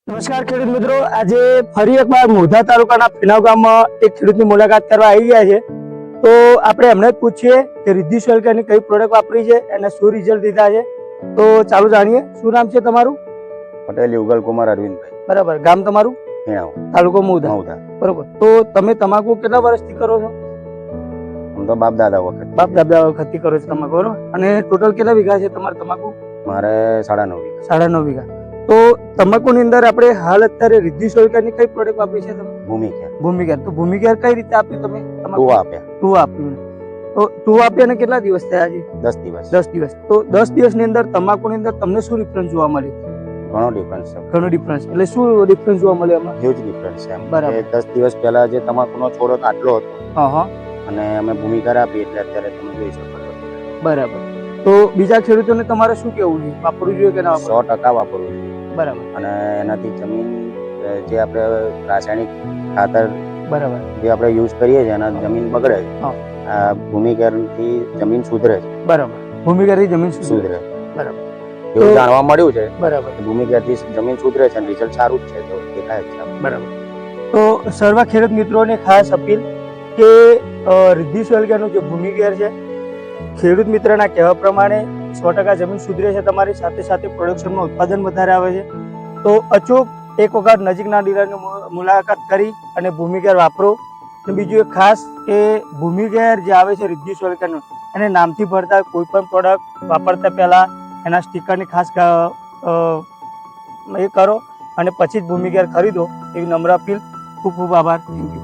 નમસ્કાર ખેડૂત મિત્રો, આજે ફરી એકવાર મોઢા તાલુકાના ફીનાવ ગામમાં એક ખેડૂતની મુલાકાત કરવા આવી ગયા છે. તો આપણે એમને જ પૂછીએ કે રિદ્ધિ સોઇલ કેરની કઈ પ્રોડક્ટ વાપરી છે અને શું રિઝલ્ટ દીધા છે. તો ચાલુ જાણીએ. શું નામ છે તમારું? પટેલ યુગલ કુમાર અરવિંદભાઈ. બરાબર. ગામ તમારું? ફીણાવ, તાલુકો મોઢા. બરોબર. તો તમે તમાકુ કેટલા વર્ષથી કરો છો? આમ તો બાપ દાદા વખત. બાપ દાદા વખતથી કરો છો તમાકુ, બરોબર. અને ટોટલ કેટલા વીઘા છે તમારે તમાકુ? મારે 9.5 વીઘા. 9.5 વીઘા. તો તમાકુની અંદર આપણે હાલ અત્યારે રિદ્ધિ સોઇલ કેરની કઈ પ્રોડક્ટ વાપરી છે તમે? ભૂમિકેર. તો ભૂમિકેર કઈ રીતે આપ્યું તમે? ટુવા આપ્યા. ટુવા આપ્યું. તો ટુવા આપ્યાને કેટલા દિવસ થયા છે? 10 દિવસ. 10 દિવસ. તો 10 દિવસની અંદર તમાકુની અંદર તમને શું ડિફરન્સ જોવા મળ્યું? ઘણો ડિફરન્સ છે. ઘણો ડિફરન્સ. એટલે શું ડિફરન્સ જોવા મળ્યો એમાં? હ્યુજ ડિફરન્સ છે. બરાબર. 10 દિવસ પહેલા જે તમાકુનો છોડો આટલો હતો, હા, અને અમે ભૂમિકેર આપી એટલે અત્યારે તમે જોઈ શકો છો. બરાબર. તો બીજા ખેડૂતોને તમારે શું કેવું છે? વાપરવું જોઈએ કે ના વાપરવું? 100% વાપરવું જોઈએ. બરાબર. અને એનાથી જમીન જે આપણે રાસાયણિક ખાતર બરાબર જે આપણે યુઝ કરીએ છીએ એના જમીન બગડે છે. હા. આ ભૂમિકેરથી જમીન સુધરે છે. બરાબર. ભૂમિકેરથી જમીન સુધરે. બરાબર. એવું જાણવા મળ્યું છે. બરાબર. ભૂમિકેરથી જમીન સુધરે છે અને રિઝલ્ટ સારું જ છે, તો દેખાય જ છે. બરાબર. તો સર્વ ખેડૂત મિત્રોને ખાસ અપીલ કે રિદ્ધિ સોઇલ કેરનું જે ભૂમિકેર છે, ખેડૂત મિત્રના કહેવા પ્રમાણે 100% જમીન સુધરે છે તમારી, સાથે સાથે પ્રોડક્શનમાં ઉત્પાદન વધારે આવે છે. તો અચૂક એક વખત નજીકના ડીલરની મુલાકાત કરી અને ભૂમિકેર વાપરો. અને બીજું એક ખાસ કે ભૂમિકેર જે આવે છે રિદ્ધિ સોઇલ કેરનું, એને નામથી ભરતા કોઈ પણ પ્રોડક્ટ વાપરતા પહેલા એના સ્ટીકરની ખાસ એ કરો અને પછી જ ભૂમિકેર ખરીદો, એવી નમ્ર અપીલ. ખૂબ ખૂબ આભાર. Thank you.